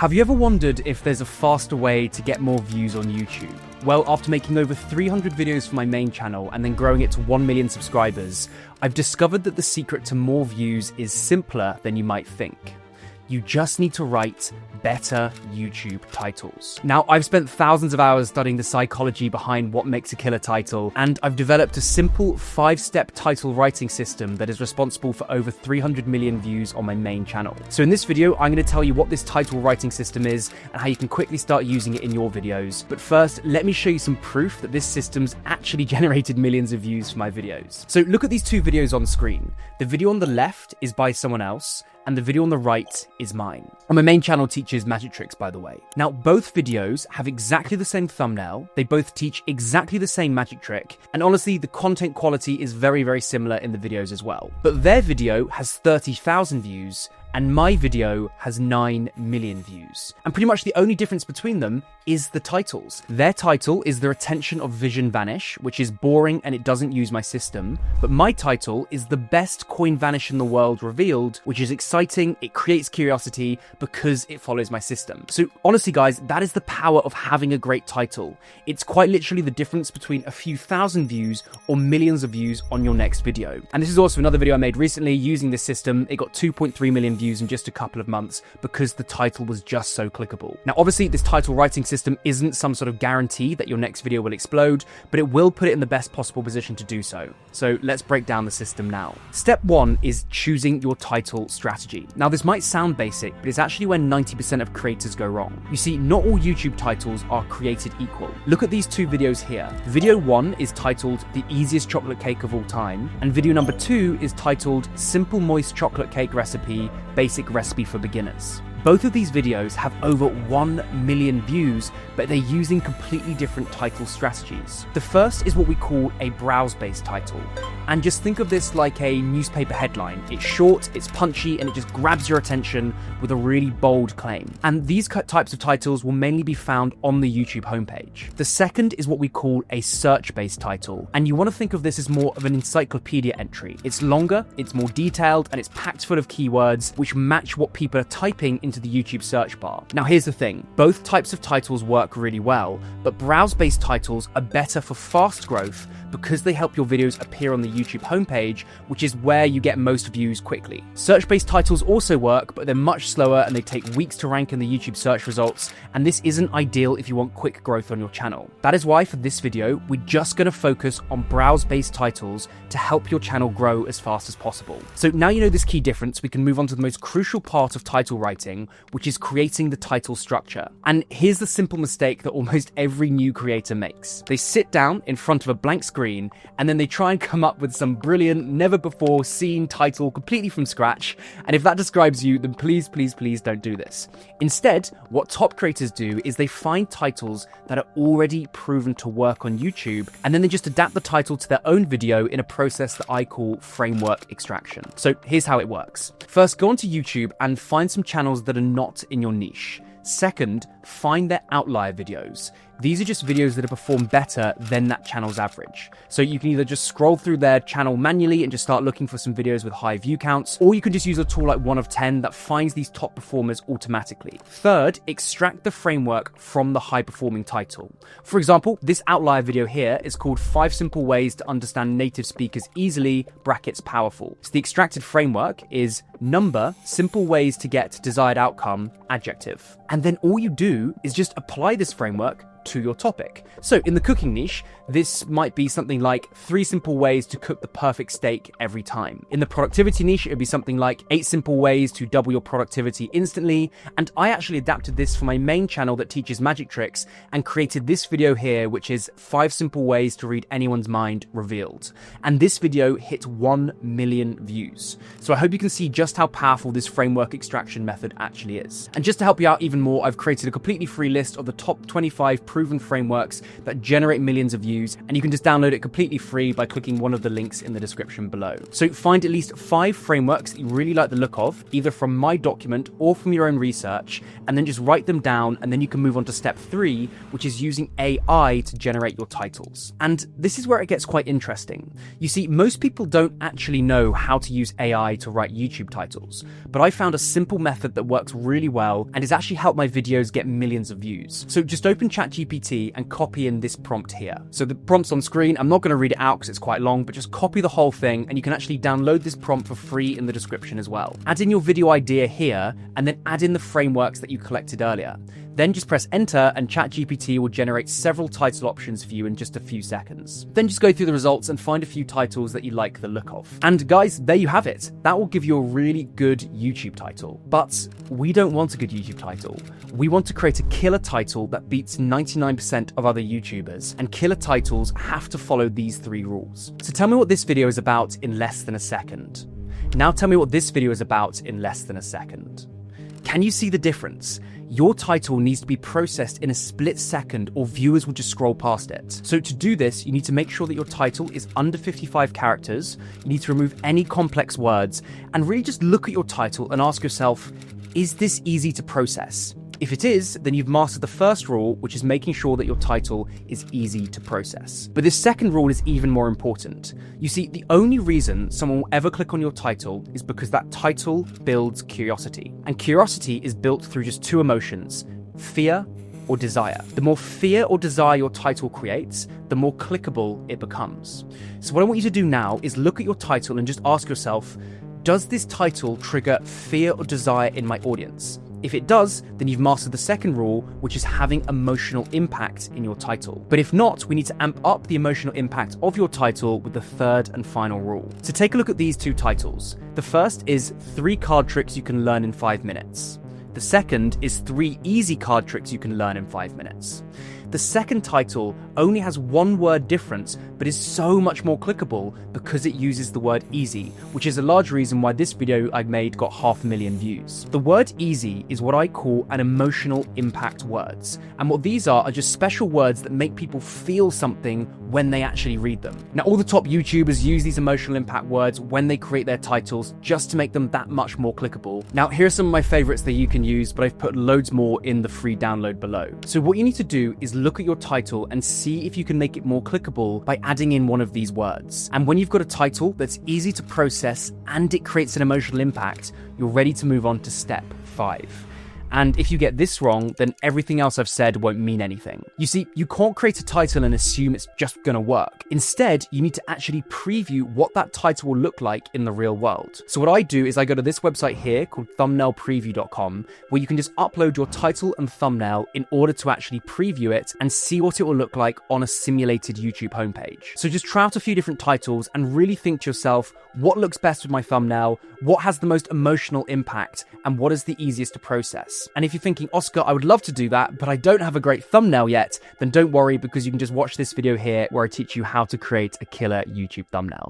Have you ever wondered if there's a faster way to get more views on YouTube? Well, after making over 300 videos for my main channel and then growing it to 1 million subscribers, I've discovered that the secret to more views is simpler than you might think. You just need to write better YouTube titles. Now, I've spent thousands of hours studying the psychology behind what makes a killer title, and I've developed a simple 5-step title writing system that is responsible for over 300 million views on my main channel. So in this video, I'm going to tell you what this title writing system is and how you can quickly start using it in your videos. But first, let me show you some proof that this system's actually generated millions of views for my videos. So look at these two videos on screen. The video on the left is by someone else, and the video on the right is mine. And my main channel teaches magic tricks, by the way. Now, both videos have exactly the same thumbnail, they both teach exactly the same magic trick, and honestly, the content quality is very, very similar in the videos as well. But their video has 30,000 views, and my video has 9 million views. And pretty much the only difference between them is the titles. Their title is The Retention of Vision Vanish, which is boring and it doesn't use my system. But my title is The Best Coin Vanish in the World Revealed, which is exciting, it creates curiosity because it follows my system. So honestly guys, that is the power of having a great title. It's quite literally the difference between a few thousand views or millions of views on your next video. And this is also another video I made recently using this system. It got 2.3 million views in just a couple of months because the title was just so clickable. Now, obviously, this title writing system isn't some sort of guarantee that your next video will explode, but it will put it in the best possible position to do so. So let's break down the system now. Step 1 is choosing your title strategy. Now, this might sound basic, but it's actually where 90% of creators go wrong. You see, not all YouTube titles are created equal. Look at these two videos here. Video 1 is titled The Easiest Chocolate Cake of All Time, and video number 2 is titled Simple Moist Chocolate Cake Recipe, Basic Recipe for Beginners. Both of these videos have over 1 million views, but they're using completely different title strategies. The first is what we call a browse-based title. And just think of this like a newspaper headline. It's short, it's punchy, and it just grabs your attention with a really bold claim. And these types of titles will mainly be found on the YouTube homepage. The second is what we call a search-based title. And you want to think of this as more of an encyclopedia entry. It's longer, it's more detailed, and it's packed full of keywords which match what people are typing into the YouTube search bar. Now here's the thing, both types of titles work really well, but browse-based titles are better for fast growth because they help your videos appear on the YouTube homepage, which is where you get most views quickly. Search-based titles also work, but they're much slower and they take weeks to rank in the YouTube search results, and this isn't ideal if you want quick growth on your channel. That is why for this video, we're just going to focus on browse-based titles to help your channel grow as fast as possible. So now you know this key difference, we can move on to the most crucial part of title writing, which is creating the title structure. And here's the simple mistake that almost every new creator makes. They sit down in front of a blank screen and then they try and come up with some brilliant, never before seen title completely from scratch. And if that describes you, then please, please, please don't do this. Instead, what top creators do is they find titles that are already proven to work on YouTube, and then they just adapt the title to their own video in a process that I call framework extraction. So here's how it works. First, go onto YouTube and find some channels that are not in your niche. Second, find their outlier videos. These are just videos that have performed better than that channel's average. So you can either just scroll through their channel manually and just start looking for some videos with high view counts, or you can just use a tool like 1 of 10 that finds these top performers automatically. Third, extract the framework from the high performing title. For example, this outlier video here is called 5 Simple Ways to Understand Native Speakers Easily, brackets powerful. So the extracted framework is number, simple ways to get desired outcome, adjective. And then all you do is just apply this framework to your topic. So in the cooking niche, this might be something like 3 simple ways to cook the perfect steak every time. In the productivity niche, it would be something like 8 simple ways to double your productivity instantly. And I actually adapted this for my main channel that teaches magic tricks and created this video here, which is 5 simple ways to read anyone's mind revealed. And this video hit 1 million views. So I hope you can see just how powerful this framework extraction method actually is. And just to help you out even more, I've created a completely free list of the top 25 proven frameworks that generate millions of views, and you can just download it completely free by clicking one of the links in the description below. So find at least 5 frameworks that you really like the look of, either from my document or from your own research, and then just write them down, and then you can move on to step 3, which is using AI to generate your titles. And this is where it gets quite interesting. You see, most people don't actually know how to use AI to write YouTube titles, but I found a simple method that works really well and has actually helped my videos get millions of views. So just open ChatGPT and copy in this prompt here. So the prompt's on screen. I'm not going to read it out because it's quite long, but just copy the whole thing, and you can actually download this prompt for free in the description as well. Add in your video idea here, and then add in the frameworks that you collected earlier. Then just press enter, and ChatGPT will generate several title options for you in just a few seconds. Then just go through the results and find a few titles that you like the look of. And guys, there you have it. That will give you a really good YouTube title. But we don't want a good YouTube title. We want to create a killer title that beats 99% of other YouTubers, and killer titles have to follow these 3 rules. So tell me what this video is about in less than a second. Now tell me what this video is about in less than a second. Can you see the difference? Your title needs to be processed in a split second, or viewers will just scroll past it. So to do this, you need to make sure that your title is under 55 characters, you need to remove any complex words, and really just look at your title and ask yourself, is this easy to process? If it is, then you've mastered the first rule, which is making sure that your title is easy to process. But this second rule is even more important. You see, the only reason someone will ever click on your title is because that title builds curiosity. And curiosity is built through just 2 emotions, fear or desire. The more fear or desire your title creates, the more clickable it becomes. So what I want you to do now is look at your title and just ask yourself, does this title trigger fear or desire in my audience? If it does, then you've mastered the second rule, which is having emotional impact in your title. But if not, we need to amp up the emotional impact of your title with the third and final rule. So take a look at these 2 titles. The first is 3 card tricks you can learn in 5 minutes. The second is 3 easy card tricks you can learn in 5 minutes. The second title only has 1 word difference, but is so much more clickable because it uses the word easy, which is a large reason why this video I made got 500,000 views. The word easy is what I call an emotional impact words. And what these are just special words that make people feel something when they actually read them. Now, all the top YouTubers use these emotional impact words when they create their titles just to make them that much more clickable. Now, here are some of my favorites that you can use, but I've put loads more in the free download below. So what you need to do is look at your title and see if you can make it more clickable by adding in one of these words. And when you've got a title that's easy to process and it creates an emotional impact, you're ready to move on to step 5. And if you get this wrong, then everything else I've said won't mean anything. You see, you can't create a title and assume it's just gonna work. Instead, you need to actually preview what that title will look like in the real world. So what I do is I go to this website here called thumbnailpreview.com, where you can just upload your title and thumbnail in order to actually preview it and see what it will look like on a simulated YouTube homepage. So just try out a few different titles and really think to yourself, what looks best with my thumbnail, what has the most emotional impact, and what is the easiest to process. And if you're thinking, Oscar, I would love to do that, but I don't have a great thumbnail yet, then don't worry, because you can just watch this video here where I teach you how to create a killer YouTube thumbnail.